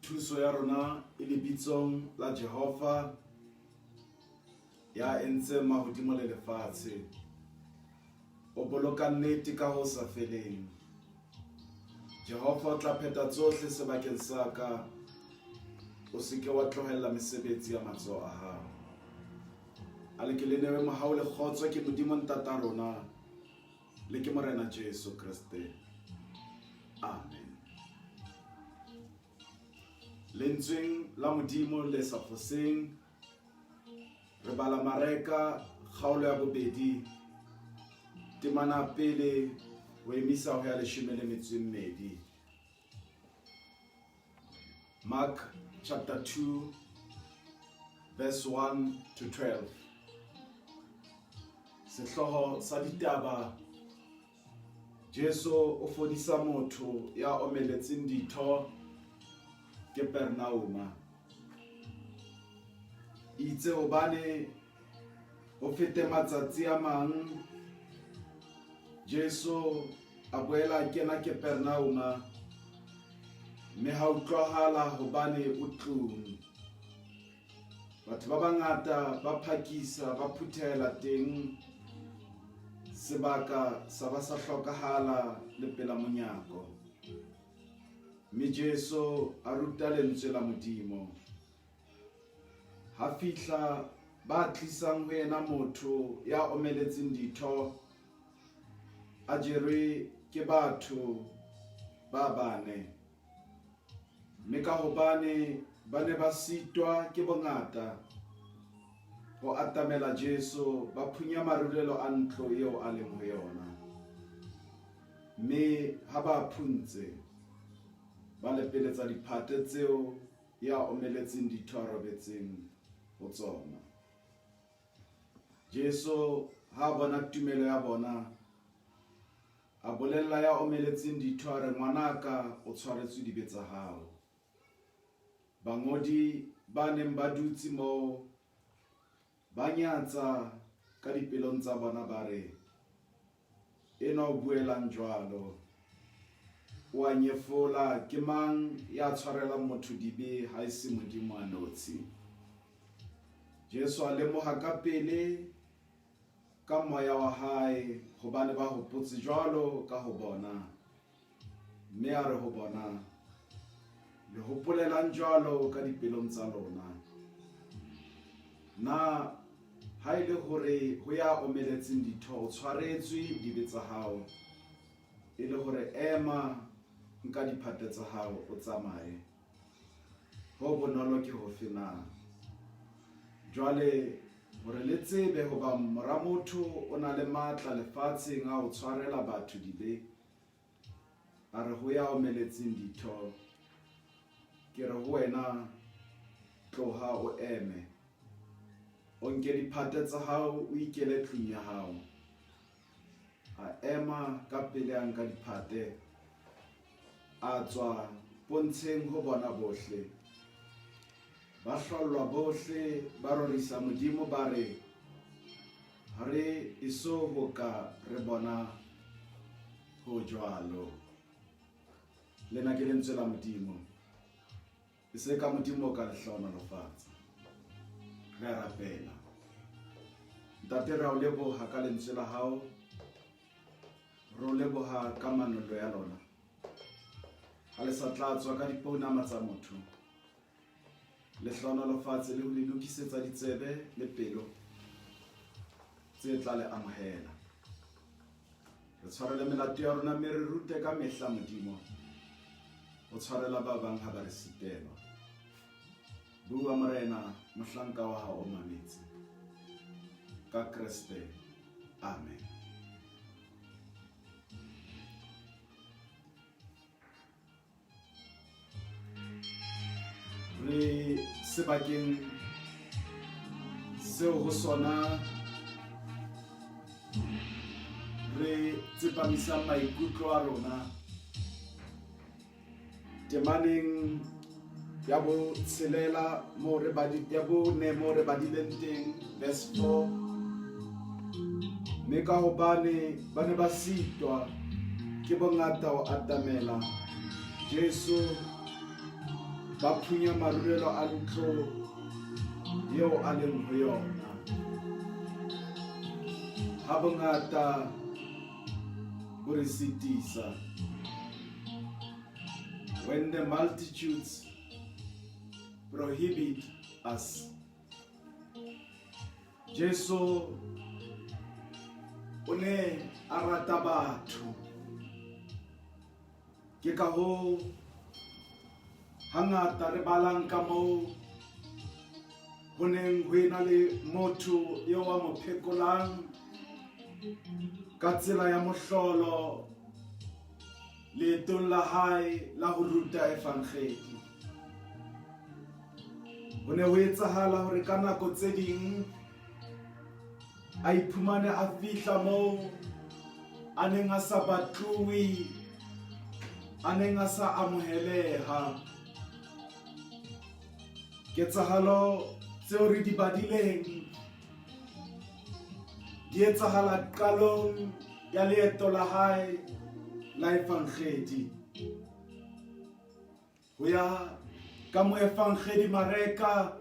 thuso ya rona e lebitsong la Jehova ya entse mahodimo le lefatshe. O boloka nnete ka ho sa feleng. Jehova o tla pheta tsohle sebakeng sa ka. O se ke wa tlohella mesebetsi ya matsoho a hao. A le ke le newe mohau le kgotso ke Modimo ntata rona le ke Morena Jesu Kriste. Amen. Lentsweng la Modimo le sa foseng, re bala Mareka kgaolo ya bobedi, temana pele ho emisa ho ya 12. Mark chapter 2 verse 1 to 12. Sehloho sa ditaba, Jesu o fodisa motho ya omeletseng ditho Kapernauma. Itse hobane ho fete matsatsi a mang, Jesu a boela kena Kapernauma, mme ha utlwahala hobane o tlung. Batho ba bangata ba phakisa ba phuthela teng, sebaka sa ba sa hlokahala le pela monyako. Mme Jesu a ruta lentswe la Modimo. Ha fihla ba tlisang ho yena motho ya omeletseng ditho, a jerwe ke batho ba bane. Mme ka hobane ba ne ba sitwa ke bongata ho atamela Jesu, ba phunya marulelo a ntlo eo a leng ho yona. Mme ha ba phuntse, ba lepeletsa diphate tseo ya omeletseng ditho a robetseng ho tsona. Jesu ha bona tumelo ya bona, a bolella ya omeletseng ditho a re, ngwanaka o tshwaretswe dibe tsa hao. Bangodi ba neng ba dutse moo ba nyatsa ka dipelong tsa bona ba re, ena o buelang jwalo, o a nyefola, ke mang ya tshwarelang motho dibe ha e se Modimo a nosi? Jesu a lemoha ka pele ka moya wa hae hobane ba hopotse jwalo ka ho bona. Mme a re ho bona, le hopolelang jwalo ka dipelong tsa lona. Na ha ile hore ho ya omeletseng ditho o tshwaretswe dibe tsa hao, e le hore ema nka diphate tsa hao o tsamaye, ho bonolo ke ho fena. Jwale hore le tsebe hoba mora motho o na le matla lefatsheng a ho tshwarela batho dibe, a re ho ya omeletseng ditho, ke re ho wena, tloha o eme, o nke diphate tsa hao o ikele tlung ya hao. A ema ka pele a nka diphate, a tswa pontsheng ho bona bohle. Ba hlollwa bohle, ba rorisa Modimo ba re, ha re eso ho ka re bona ho jwalo. Lena ke lentswe la Modimo. E se ka Modimo ka le hlohonolofatsa. Re a rapela. Ntate re a o leboha ka lentswe la hao, re o leboha ka manolo ya lona. Ha le sa tlatswa ka dipounama tsa motho, le hlohonolofatse le ho le lokisetsa ditsebe le pelo tse tla le amohela. Re tshwarele melato ya rona, mme re rute ka mehla Modimo, o tshwarela ba bang ha ba re sitelwa. Bua Morena, mohlanka wa hao o mametse. Ka Kriste. Amen. Re sebakeng seo ho sona re tsepamisang maikutlo a rona temaneng ya bo tshelela mo re ya bo ne mo re badileng teng, verse 4. Mme ka hobane ba ne ba sitwa ke bongata ho atamela Jesu, ba phunya marulelo a ntlo eo a leng ho yona. Ha bongata bo re sitisa. When the multitudes prohibit us, Jesu o ne a rata batho. Ke ka hoo hangata re balang ka moo ho neng ho ena le motho eo a mo phekolang ka tsela ya mohlolo leetong la hae la ho ruta evangeli. Ho ne ho etsahala hore ka nako tse ding a iphumane a fihla moo a neng a sa batluwi, a neng a sa amoheleha. Ketsahalo tseo re di badileng di etsahala qalong ya leeto la hae la evangeli. Ho ya ka mo evangeli Mareka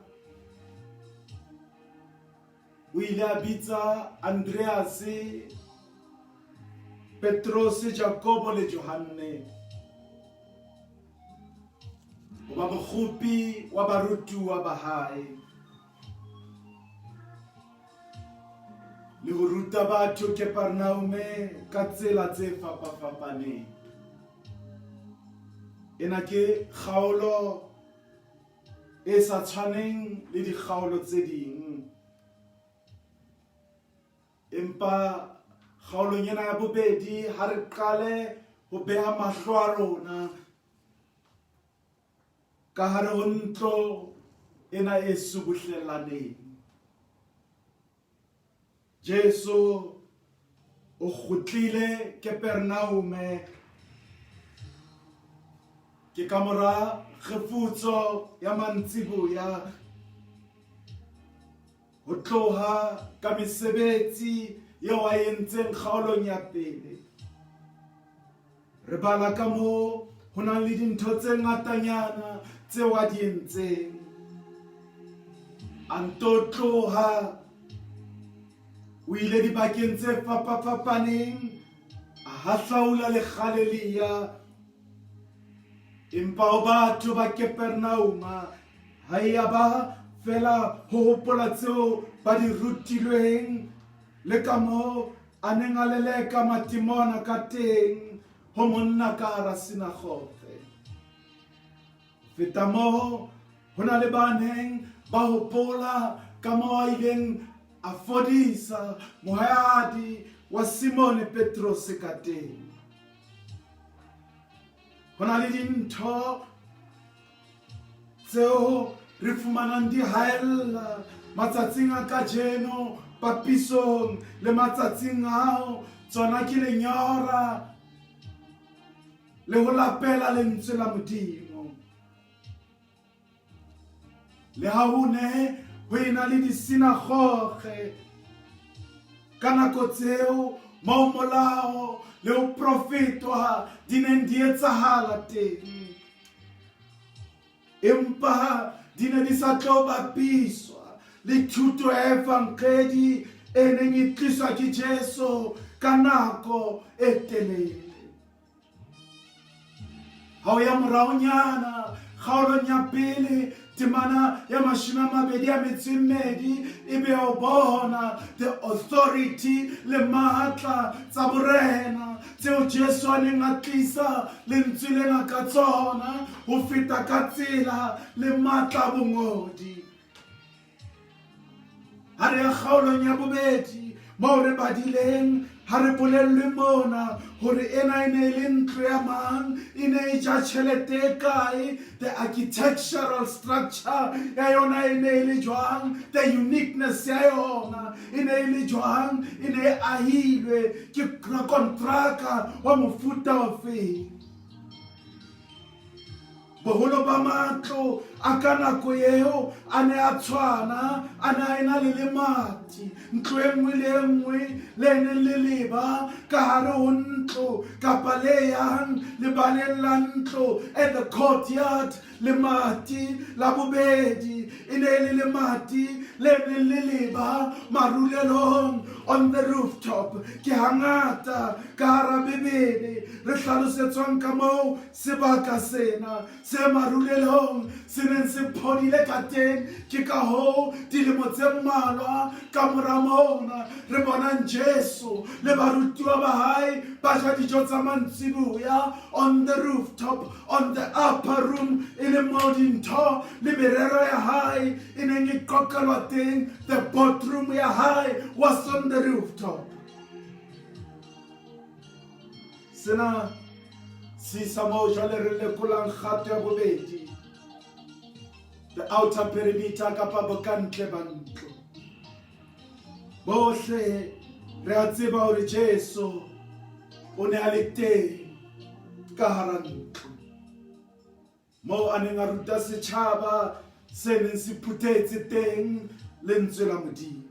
o ile a bitsa Andreas, Petros, Jacobo le Johanne ho ba mokgopi wa barutuwa ba hae le ho ruta batho Kapernaum ka tsela tse fapafapaneng. Ena ke kgaolo e sa tshwaneng le dikgaolo tse ding, empa kgaolong ena ya bobedi ha re qale ho beha mahlo a rona ka hare ho ntlo ena e subuhlellaneng. Jesu o kgutlile Kapernaum ke ka mora kgefutso ya mantsiboya ho tloha ka mesebetsi eo a entseng kgaolong ya pele. Re bala ka moo ho na le dintho tse ngatanyana tseo a di entseng. A nto tloha o ile dibakeng tse fapafapaneng a hahlaula lekgalelia, empa o batho ba Kapernaum ha ya ba fela ho hopola tseo ba di rutilweng le ka moo a neng a leleka matimona ka teng ho monna ka hara sinagoge. Feta moo ho na le baneng ba hopola ka moo a ileng a fodisa mohadi wa Simone Petros ka teng. Ho na le dintho tseo re fumanang di haella matsatsing a kajeno papisong le matsatsing ao tsona ke lenyora le ho lapela lentswe la Modimo. Le ha ho ne ho ena le disinagoge ka nako tseo moo molao le ho profetwa di neng di etsahala teng, empa di ne di sa tlo bapiswa le thuto ya evangeli e neng e tliswa ke Jesu ka nako e telele. Ha o ya moraonyana kgaolong ya pele temana ya 22 ebe o bona the authority le matla tsa borena tseo Jesu a neng a tlisa lentswe lena ka tsona ho feta ka tsela le matla bongodi. Ha re ya kgaolong ya bobedi moo re badileng ha re bolellwe mona hore ena e ne le ntlo ya mang, e ne e ja tjhelete e kae, the architectural structure ya yona e ne e le jwang, the uniqueness ya yona e ne e le jwang, e ne e ahilwe ke kontraka wa mofuta ofeng. Boholo ba matlo a ka nako eo a ne a tshwana, a ne a ena le lemati. lemati ntlo e nngwe le e nngwe le neng le leba ka hare ho ntlo kapa le yang lebaleng la ntlo at the courtyard lemati la bobedi e ne le lemati le neng le leba marulelong on the rooftop ke hangata ka hara Bebele re hlalosetswang ka moo sebaka sena se marulelong se neng se phodile ka teng ke ka hoo dilemo tse mmalwa ka mora mona re bonang Jesu le barutiwa ba hae ba ja dijo tsa mantsiboya on the rooftop on the upper room e le moo dintho le merero ya hae e neng e qoqelwa teng. The boardroom ya hae was on the rooftop. Sena si sa moo jwale re lekolang kgato ya bobedi, the outer perimeter kapa bokantle ba ntlo. Bohle re a tseba hore Jesu o ne a le teng ka hara ntlo moo a neng a ruta setjhaba se neng se phuthetse teng lentswe la Modimo.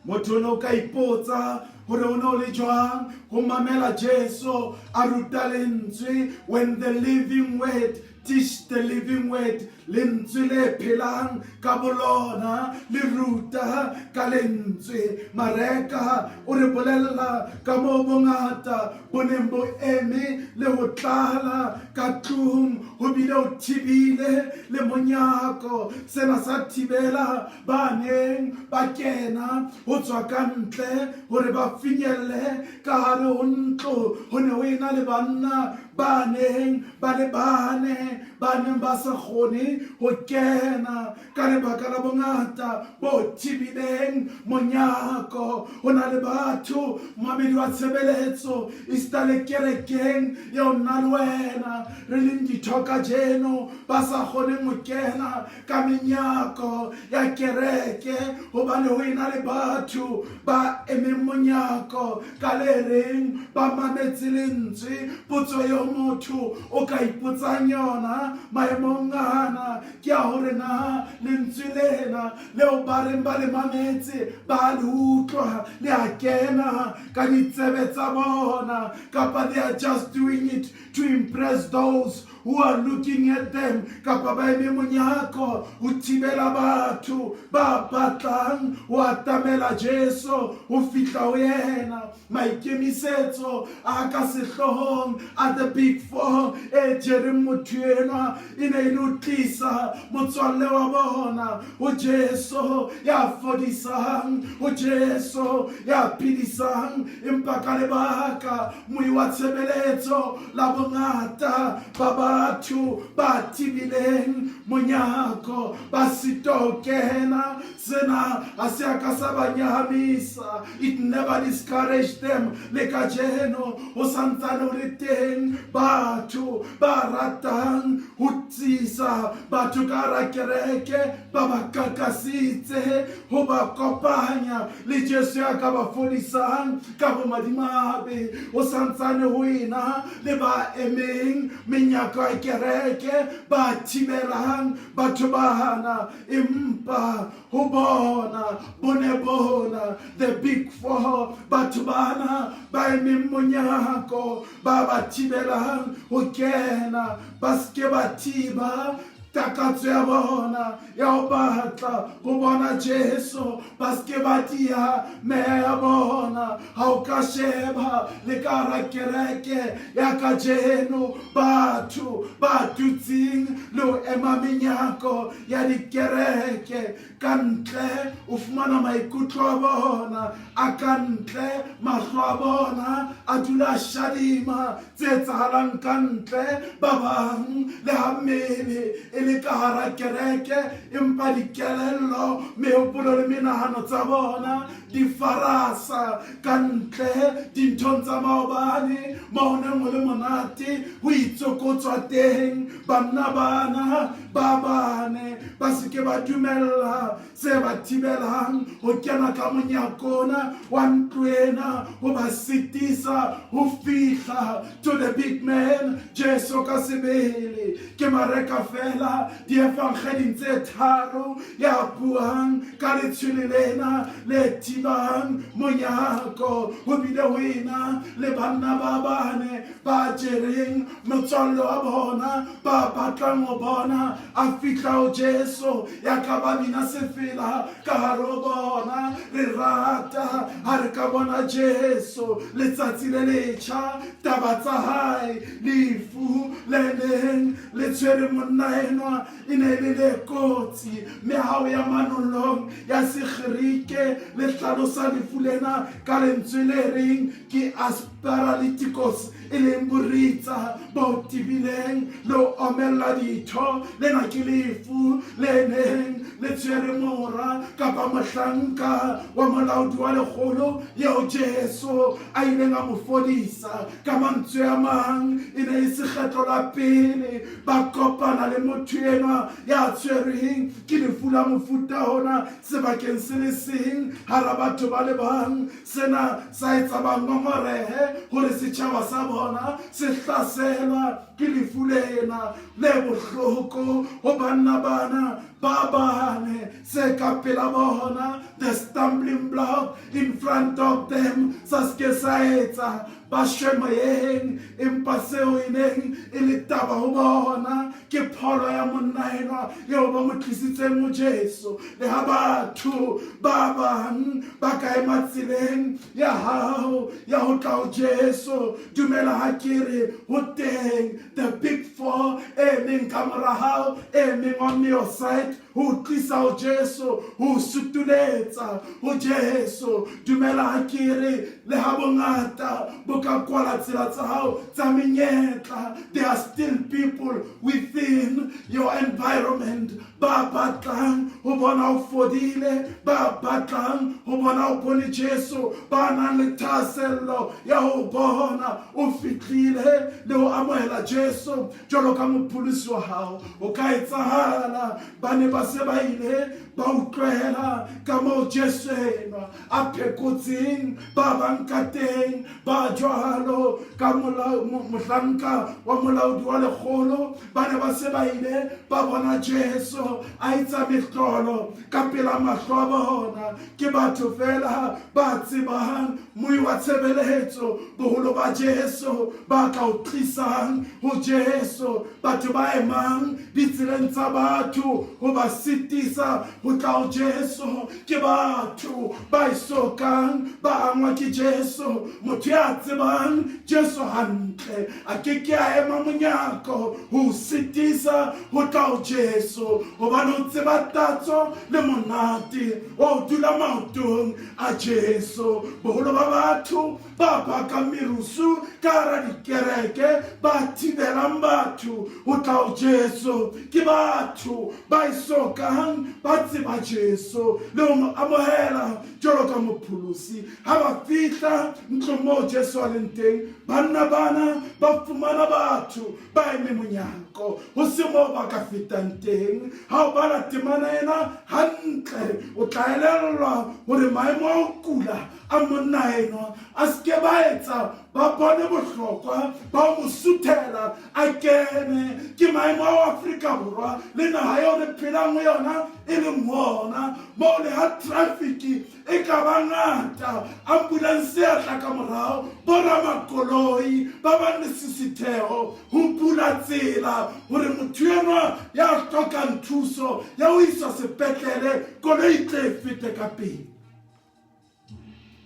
Motho o ka ipotsa hore o ne o le jwang ho mamela Jesu a ruta lentswe when the living word teach the living word lentswe le phelang ka bolona le ruta ka lentswe mareka o re bolella ka moo bongata bo neng bo eme le ho tlala ka tlung ho bile o thibile le monyako sena sa thibela ba neng ba kena ho tswa ka ntle hore ba finyelle ka hare ho ntlo ho ne ho ena le banna ba neng ba le bane ba neng ba sa kgone ho kena ka lebaka la bongata bo thibileng monyako. Ho na le batho mamedi wa tshebeletso e sta le kerekeng ya o nna le wena re leng ditho kajeno ba sa kgoneng ho kena ka menyako ya kereke hobane ho ena le batho ba emeng monyako ka le reng ba mametse lentswe. Potso yo motho o ka ipotsang yona maemong ana ke a hore na lentswe lena leo ba reng ba le mametse ba le utlwa le a kena ka ditsebe tsa bona kapa they are just doing it to impress those who are looking at them kapa ba eme monyako ho thibela batho ba batlang ho atamela Jesu ho fihla ho yena. Maikemisetso a ka sehlohong a the big four e jereng motho enwa e ne e le tlisa motswalle wa bona ho Jesu ya fodisang ho Jesu ya phedisang empa ka lebaka moi wa tshebeletso la bongata ba batho ba thibileng monyako ba sitokena. Sena a se a ka sa ba nyahamisa, it never discouraged them. Le kajeno ho santsane ho le teng batho ba ratang ho tsisa batho ka hara kereke ba ba kakasitse ho ba kopanya le Jesu ya ka ba fodisang ka bomadimabe. Ho santsane ho ena le ba emeng menyako ya kereke ba thibelang batho bana empa ho bona bone bona the big four batho bana ba emeng monyako ba ba thibelang ho kena ba ske ba thiba takatso ya bona ya ho batla ho bona Jesu ba ske ba tia meya ya bona. Ha o ka sheba le ka hara kereke ya kajeno batho ba tutsing le ho ema menyako ya dikereke ka ntle o fumana maikutlo a bona a ka ntle mahlo a bona a dula shadima tse etsahalang ka ntle ba bang le ha mmele e le ka hara kereke empa dikelello mehopolo le menahano tsa bona di farasa ka ntle dinthong tsa maobane maoneng ho le monate ho itsokotswa teng. Banna bana ba bane ba seke ba dumella se ba thibelang ho kena ka monyakona wa ntlo ena ho ba sitisa fela ho fihla to the big man Jesu ka sebele ke mareka fela di evangeleng tse tharo ya buang ka letshwele lena le thibang monyako ho bile wena le banna ba bane ba jereng motswalle wa bona ba batlang ho bona a fihla ho Jesu ya ka ba bina se fela ka haro bona re rata ha re ka bona Jesu letsatsi le letjha taba tsa hae lefu le neng le tshwere monna enwa e ne le le kotsi mehao ya manolong ya sekgerike le hlalosa lefu lena ka lentswe le reng ke paralyticos e leng boritsa bo tibileng lo omella ditho lena ke lefu le neng le tshwere mora kapa mohlanka wa molaodi wa lekgolo yeo Jesu a ileng a mo fodisa ka mantswe a mang e ne e sekgetlo la pele ba kopana le motho enwa ya tshwereng ke lefu la mofuta ona sebakeng se le seng hara batho ba le bang sena sa etsa bangongorehe hore setjhaba sa bona se hlaselwa ke lefu lena le bohloko ho banna bana ba bane se ka pela bona the stumbling block in front of them sa ske sa etsa ba shemayeng empa seo e neng e le taba ho bona ke pholo ya monna enwa eo ba mo tlisitseng mo Jesu le ha batho ba bang ba ka ema tseleng ya hao ya ho tla ho Jesu dumela ha ke re ho teng the big four e meng ka mora hao e meng on your side ho tlisa ho Jesu ho sutuletsa ho Jesu dumela ha ke re le ha bongata ka kwala tsela tsa hao tsa menyetla there are still people within your environment ba batlang ho bona o fodile ba batlang ho bona o bone Jesu ba nang le thasello ya ho bona o fihlile le ho amohela Jesu jwalo ka mopholosi wa hao o ka etsahala ba ne ba se ba ile ba utlwela ka moo Jesu enwa a phekotseng ba bang ka teng ba jwalo ka mohlanka wa molaodi wa lekgolo ba ne ba se ba ile ba bona Jesu a etsa mehlolo ka pela mahlo a bona ke batho fela ba tsebang moi wa tshebeletso boholo ba Jesu ba ka o tlisang ho Jesu batho ba emang ditseleng tsa batho ho ba sitisa ho tla ho Jesu ke batho ba isokang ba angwa ke Jesu motho ya tsebang Jesu hantle a ke a ema monyako ho sitisa ho tla ho Jesu hobane o tseba tatso le monate o dula maotong a Jesu boholo ba batho ba baka merusu ka hara dikereke ba thibelang batho ho tla ho Jesu ke batho ba isokang ba tseba Jesu le ho mo amohela jwalo ka mopholosi ha ba fihla ntlong moo Jesu a leng teng banna bana ba fumana batho ba eme monyako ho se moo ba ka fetang teng ha o bala temana ena hantle o tla elellwa hore maemo a ho kula a monna enwa a ske ba etsa ba bone bohlokwa ba mo suthela a kene ke maemo a Afrika Borwa le naha eo re phelang ho yona e le mona moo le ha traffic e ka ba ngata ambulance ya tla ka morao boramakoloi ba ba le sisitheo ho pula tsela hore motho enwa ya hlokang thuso ya ho iswa sepetlele koloi tle fete ka pele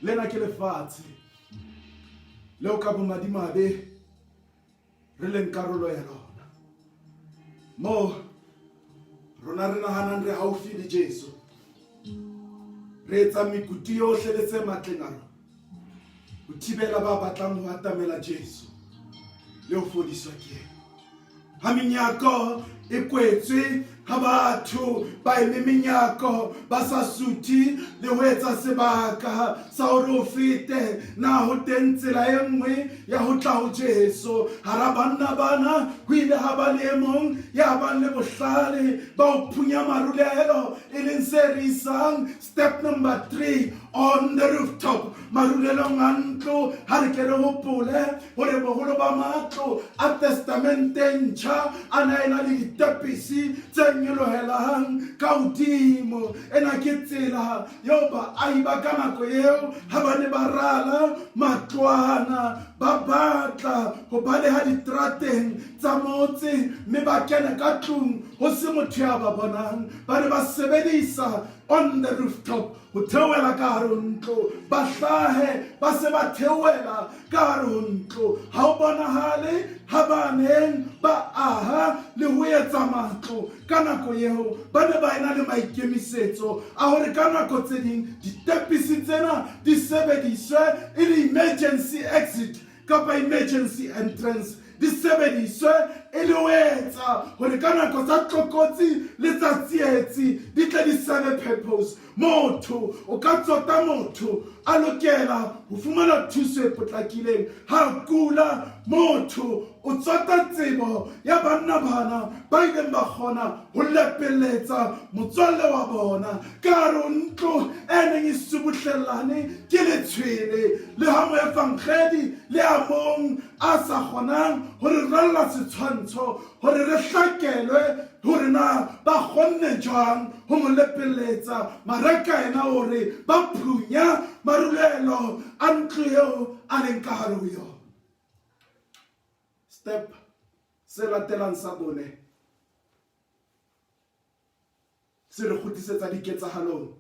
lena ke lefatshe leo ka bomadimabe re leng karolo ya lona mo rona re nahanang re haufi le Jesu re etsa mekuti yohle le tse matleng a rona ho thibela ba batlang ho atamela Jesu le ho fodiswa ke yena ha menyako e kwetswe ha batho ba eme menyako ba sa suthi le ho etsa sebaka sa hore o fete na ho teng tsela e nngwe ya ho tla ho Jesu hara banna bana ho ile ha ba le mong ya ba le bohlale ba o phunya marulelo e leng se re isang step number 3 on the rooftop. Marulelong antlo, harikere hopole, hore boholo ba matlo, a testamenteng cha, anaena li ditepisi, tse nyelohelang, ka hodimo, ena ke tsela, yoba aiba ka nako eo, ha ba ne ba rala, matlwana, ba batla, ho baleha diterateng, tsa motse, mme ba kena ka tlung, ho se motho ya ba bonang, ba ne ba sebedisa on the rooftop, ho theohela ka hare ho ntlo, ba hlahe, ba se ba theohela ka hare ho ntlo, ha o bonahale, ha ba neng ba aha le ho etsa matlo, ka nako eo, ba ne ba ena le maikemisetso, a hore ka nako tse ding, ditepisi tsena, di sebediswe, e le emergency exit, kapa emergency entrance, di sebediswe e le ho etsa hore ka nako tsa tlokotsi le tsa tsietsi di tle di serve purpose. Motho o ka tsota motho a lokela ho fumana thuso e potlakileng ha kula. Motho o tsota tsebo ya banna bana ba ileng ba kgona ho lepelletsa motswalle wa bona ka hare ho ntlo e neng e subuhlellane ke letshwele le ha moefangedi le a mong a sa kgonang hore ralla setshwantsho hore re hlakelwe hore na ba kgonne jwang ho mo lepelletsa maraka ena hore ba phunya marulelo a ntlo eo a leng ka hare ho yona. Step se latelang sa bone se re kgutlisetsa diketsahalong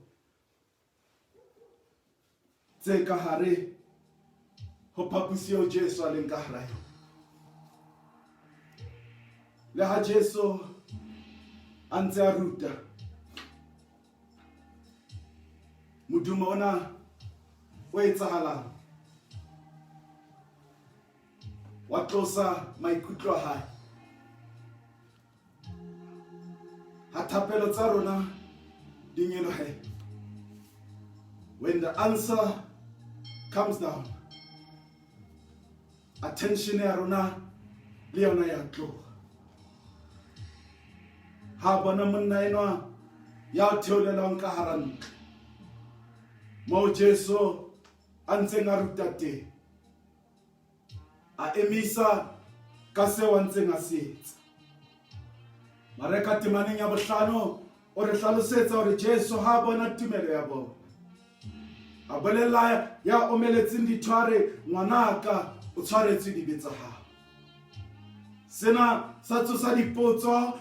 tse ka hare ho phapusi eo Jesu a leng ka hara yona. Le ha Jesu a ntse a ruta, modumo ona o etsahalang wa tlosa maikutlo a hae, ha thapelo tsa rona di nyelohe. When the answer comes down, attention ya rona le yona ya tloha. Ha bona monna enwa ya theolelwang ka hara ntlo moo Jesu a ntseng a ruta teng, a emisa ka seo a ntseng a se etsa. Mareka temaneng ya bohlano o re hlalosetsa hore Jesu ha bona tumelo ya bona, a bolella ya omeletseng dithware, ngwanaka o tshwaretswe dibe tsa hao. Sena sa tsosa dipotso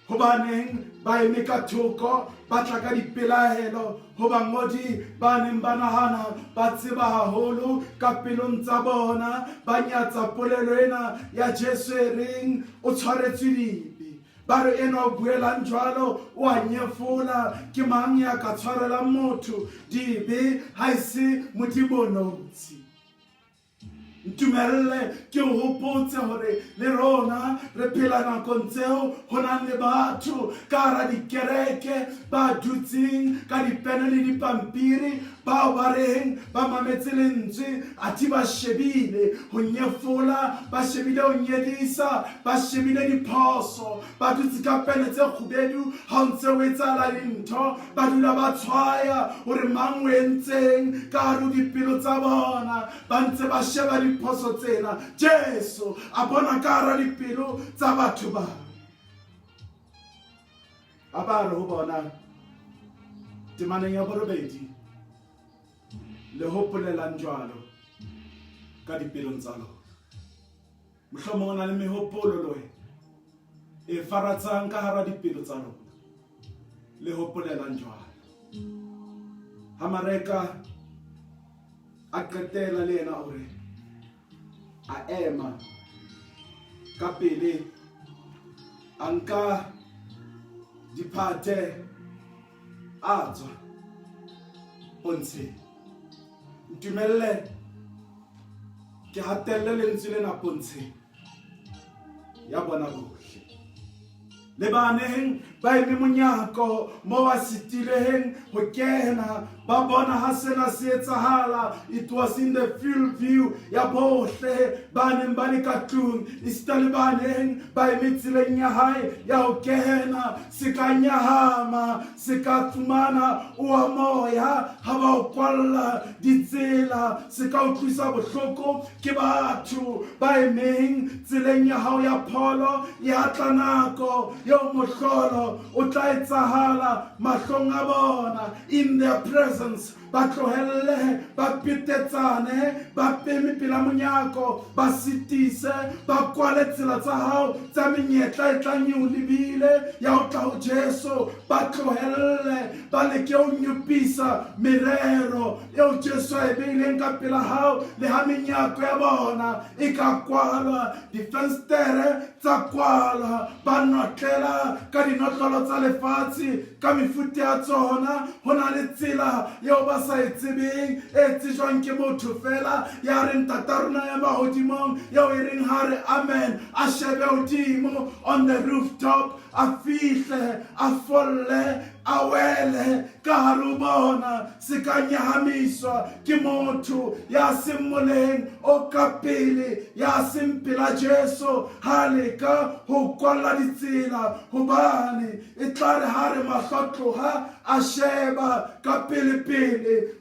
hobaneng ba eme ka thoko ba tla ka dipelaelo ho bangodi ba neng ba nahana ba tseba haholo ka pelong tsa bona, ba nyatsa polelo ena ya Jesu e reng o tshwaretswe dibe. Ba re ena o buelang jwalo o a nyefola, ke mang ya ka tshwarelang motho dibe ha e se modibonotshi. Ntumelle ke o hopotse hore le rona re phela nakong tseo ho nang le batho ka hara dikereke ba dutseng ka dipene le dipampiri, bao ba reng ba mametse lentswe athi ba shebile ho nyefola, ba shebile ho nyedisa, ba shebile diphoso, ba dutse ka pene tse kgubedu ha o ntse o etsahala dintho, ba dula ba tshwaya hore mang o entseng ka hare ho dipelo tsa bona, ba ntse ba sheba diphoso tsena. Jesu a bona ka hara dipelo tsa batho ba a ba re ho bona temaneng ya borobedi le hopolelang jwalo ka dipelong tsa lona. Mohlomong o na le mehopolo le wena e faratsang ka hara dipelo tsa lona, le hopolelang jwalo. Ha mareka a qetela le ena hore a ema ka pele, a nka diphate a tswa pontsheng. Ntumelle ke hatelle lentswe lena pontsheng ya bona bohle. le baneng ba eme monyako mo ba sitileng ho kena ba bona ha sena se etsahala. It was in the full view ya bohle baneng ba le ka tlung istale baneng ba eme tseleng ya hae ya ho kena se ka nyahama se ka fumana wa moya ha ba o kwalla ditsela se ka utlwisa bohloko ke batho ba emeng tseleng ya hao ya pholo ya tlanako yo mohlolo o tla etsahala mahlong a bona in their presence. Ba tlohelle ba petetsane ba peme pela monyako ba sitise ba kwale tsela tsa hao tsa menyetla e tlang eo lebile ya ho tla ho Jesu. Ba tlohelle ba leke ho nyopisa merero eo Jesu a e beileng ka pela hao le ha menyako ya bona e ka kwalwa difenstere tsa kwalwa ba notlela ka dinotlolo tsa lefatshe ka mefuta ya tsona. Ho na le tsela eo ba sa e tsebeng e tsejwang ke motho fela ya re ntata rona ya mahodimong eo e reng ha re amen a shebe hodimo on the rooftop a fihle a folle a wele ka hare ho bona se ka nyahamiswa ke motho ya seng moleng o ka pele ya seng pela Jesu ha leka ho kwalla ditsela hobane e tla re ha re mahlotloha a sheba ka pele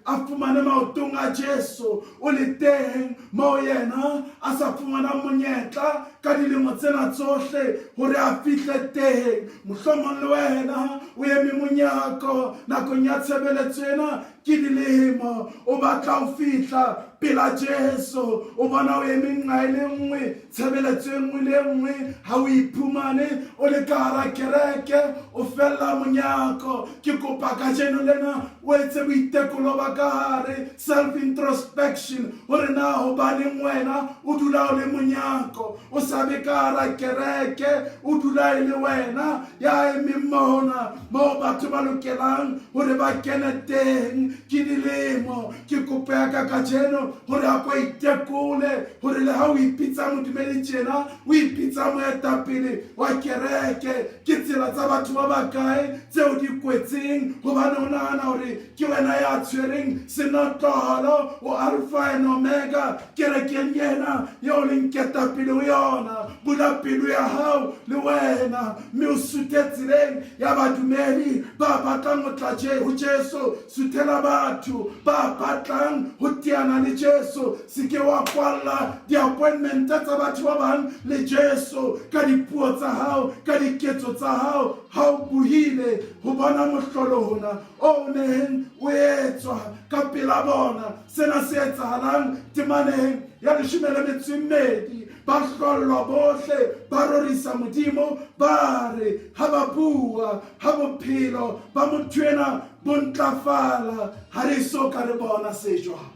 a fumane maotong a Jesu o le teng mo yena a sa fumana monyetla ka dilemo tsena tsohle hore a fihle teng. Mohlomong le wena o eme monyako nakong ya tshebeletso ena ke dilemo o batla ho fihla pela Jesu o bona o eme nqa e le nngwe tshebeletso e nngwe le nngwe ha o iphumane o le ka hara kereke o fella monyako. Ke kopa kajeno lena o etse boitekolo ba ka hare self introspection hore na hobaneng wena o dula o le monyako o sa be ka hara kereke o dula e le wena ya eme mona mo batho ba lokelang hore ba kene teng ke dilemo. Ke kopa ya ka kajeno hore a kwa itekole hore le ha o ipitsa modumedi tjena o ipitsa moetapele wa kereke ke tsela tsa batho ba bakae tseo di kwetseng hobane o nahana hore ke wena ya tshwereng senotlolo o alpha and omega kerekeng ena yeo le nketapele ho yona. Bula pelo ya hao le wena mme o sute tseleng ya badumedi ba batlang ho tla ho Jesu. Suthela batho ba batlang ho teana le Jesu. Se ke wa kwalla di-appointment tsa batho ba bang le Jesu ka dipuo tsa hao ka diketso tsa hao ha o buhile ho bona mohlolo hona o neng o etswa ka pela bona. Sena se etsahalang temaneng ya 12 ba hlollwa bohle ba rorisa modimo ba re ha ba bua ha bophelo ba motho ena bo ntlafala ha re so ka re bona se jwang.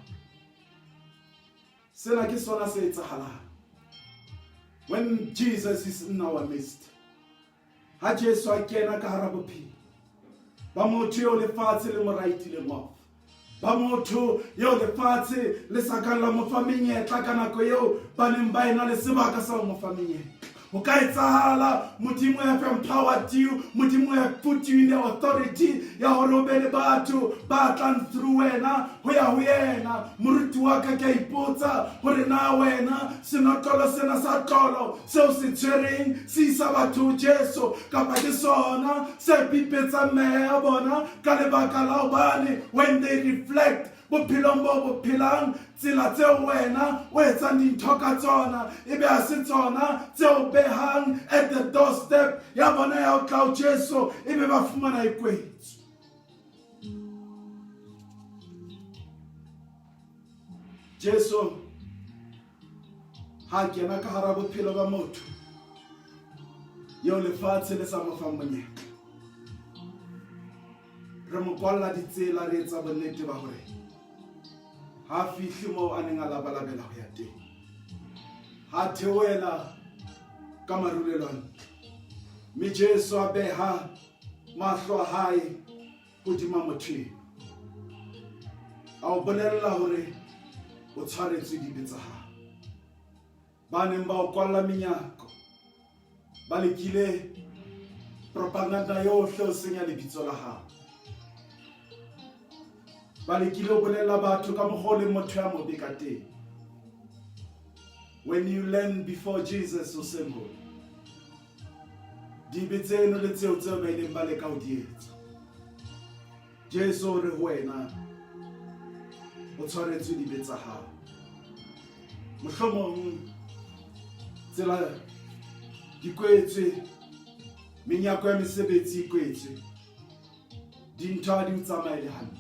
Sena ke sona se etsahalang when Jesus is in our midst. Ha Jesu a kena ka hara bophelo ba motho eo lefatshe le mo raitile mo ba motho eo lefatshe le sakang la mo fa menyetla ka nako eo ba neng ba ena le sebaka sa mo fa menyetla. O ka etsahala modimo ya empowered you, modimo ya put you in the authority ya hore o be le batho ba tlang through wena ho ya ho yena. Moruti wa ka ke ipotsa hore na wena senotlolo sena sa tlolo seo se tshwereng se isa batho Jesu kapa ke sona se pipetsa meya ya bona ka lebaka la hobane when they reflect bophelong bo bophelang tsela tseo wena o etsang dintho ka tsona ebe ha se tsona tseo behang at the doorstep ya bona ya ho tla ho Jesu ebe ba fumana ikwetso. Jesu ha kena ka hara bophelo ba motho yo lefatshe le sa mo fa monyetla re mo kwalla ditsela re etsa bonnete ba hore ha fihli mo a neng a labalabela ho ya teng ha theoela ka marulelwana mme Jesu a beha mahlo a hae hodima motho a o bolella hore o tshwaretswe dibe tsa hao. Ba neng ba o kwalla menyako ba lekile propaganda yohle o senya lebitso la hao. Ba lekile ho bolella batho ka mokgwa o le motho ya mobe ka teng. When you learn before Jesus o sembo. Di bitseno le tseo tseo ba ileng ba leka ho di etsa. Jesu re ho wena o tshwaretswe di betsa hao. Mohlomong tsela di kwetswe, menyako ya mesebetsi e kwetswe, dintho ha di o tsamaele hantle.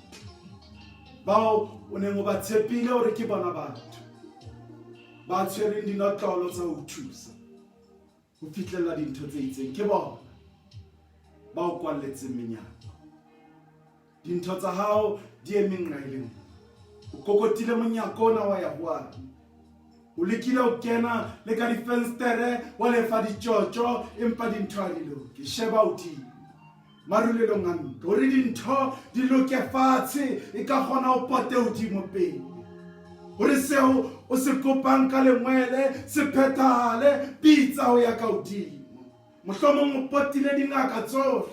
Bao o neng o ba tshepile hore ke bona batho ba tshwereng dinotlolo tsa ho thusa ho fihlella dintho tse itseng, ke bona ba o kwalletseng menyako. Dintho tsa hao di emeng nqaeleng. O kokotile monyako ona wa ya hwa. O lekile ho kena le ka difenstere wa lefa ditjotjo empa dintho ha di loke. Sheba hodimo marulelong a ntlo hore dintho di loke fatshe e ka kgona ho pote hodimo pele. Hore seo o se kopang ka lengwele se phethahale pitsa ho ya ka hodimo. Mohlomong o potile dingaka tsohle,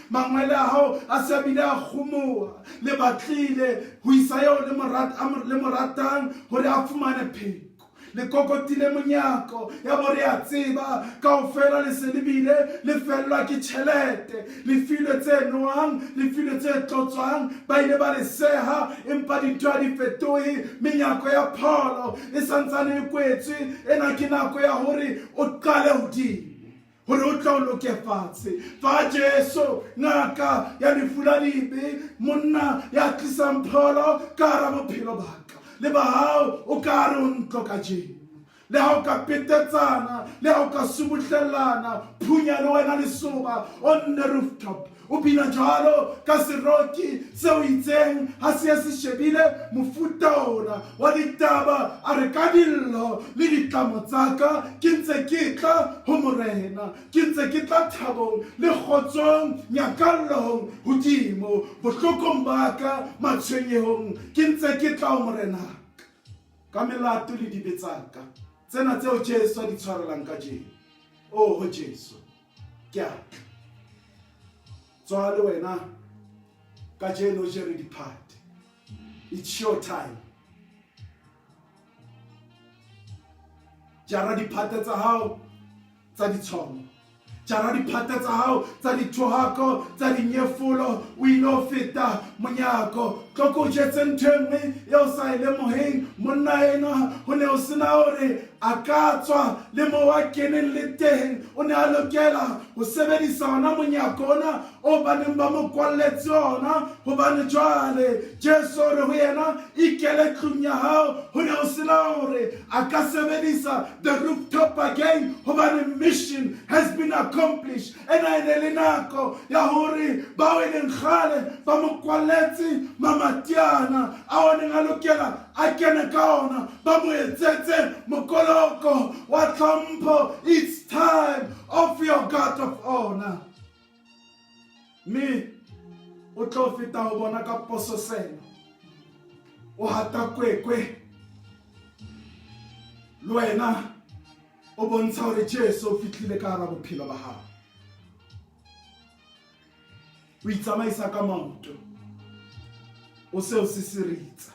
mangwele a hao a se bile a kgomoha, le batlile ho isa eo le moratang hore a fumane pheko. Le kokotile monyako ya bore ya tseba kaofela le se lebile le fellwa ke tjhelete, le file tse nwang, le file tse tlotswang, ba ile ba le seha empa dintho ha di fetohe. Menyako ya pholo e santsane e kwetswe. Ena ke nako ya hore o qale hodimo, hore o tla o loke fatshe. Fa Jesu ngaka ya lefu la libe, monna ya tlisang pholo ka hara bophelo ba ka le ba hao o ka re o ntlo ka jeno. Le ha o ka petetsana, le ha o ka subuhlellana, phunya le wena lesoba on the rooftop, o bina jalo ka seroki seo itseng ha se se shebile mofuta ona wa ditaba a re ka dillo le ditlamo tsaka ke ntse ke tla ho morena, ke ntse ke tla thabong le kgotsong nyakallong hodimo bohlokong ba ka matshwenyehong, ke ntse ke tla ho morena ka melato le dibetsaka tsena tseo Jesu a di tshwarelang ka jeno. Oh Jesu, ke a tswa le wena ka jeno jere diphate. It's your time. Jara diphate tsa hao tsa ditshomo, jara diphate tsa hao tsa dithohako tsa dinyefolo, o ile ho feta monyako. Tloko jetse nthwe ya o sa ile moheng monna ena ho ne o sena hore a ka tswa le mo wa keneng le teng. O ne a lokela ho sebedisa ona monyako ona o baneng ba mo kwalletse ona, hobane jwale Jesu re ho yena ikele tlung ya hao. Ho ne o sena hore a ka sebedisa the rooftop again, hobane mission has been accomplished. Ena ene le nako ya hore ba weleng kgale ba mo kwalletse mamatiana a o neng a lokela a kene ka ona, ba mo etsetse mokoloko wa tlhompho. It's time of your God of honor. Me o tlo feta ho bona ka poso sena, o hata kwekwe le wena o bontsha hore Jesu o fihlile ka hara bophelo ba hao. O itsamaisa ka maoto, o se o sisiritsa.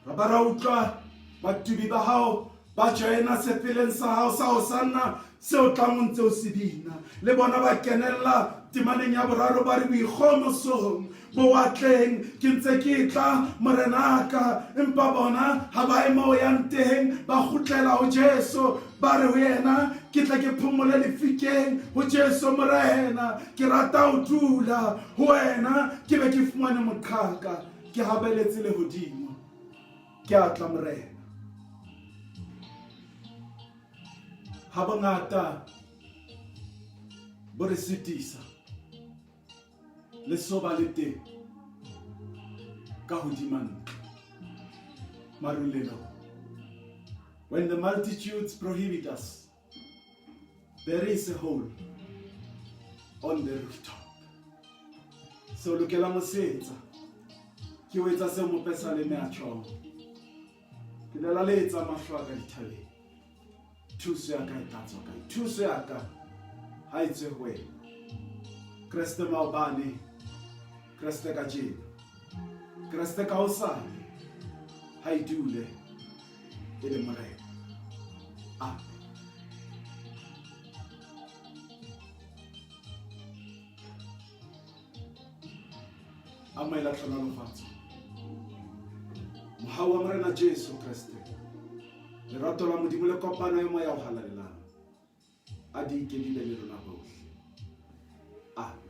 Ra ba ra utlwa batubi ba hao ba joina sepeleng sa hao sa ho sanna seo tlang ntse o se bina. Le bona ba kenella temaneng ya boraro ba re boikgomosong bo watleng ke ntse ke tla morenaka, empa bona ha ba ema o yang teng ba kgutlela ho Jesu ba re ho yena ke tla ke phomole lefikeng ho Jesu morena. Ke rata ho dula ho wena ke be ke fumane moqhaka, ke habeletse le hodimo, ke atla morena. Ha bangata bo re sitisa le soba le teng ka hodima ntlo marulelo. When the multitudes prohibit us, there is a hole on the rooftop. So lokela mosetsa ke o etsa se mo pesa le meatlhong, ke lela le etsa mahlo a ka dithabeng. Thuso ya ka e tlatswa kae? Thuso ya ka ha etswe ho wena. Kreste maobane, Kreste kajeno, Kreste ka hosane, ha e dule e le Morena. Amen. Amohela tlhonolofatso. Mohau wa Morena Jesu Kreste, lerato la Modimo le kopano ya moya o halalelang a di ikedile le rona bohle. Amen.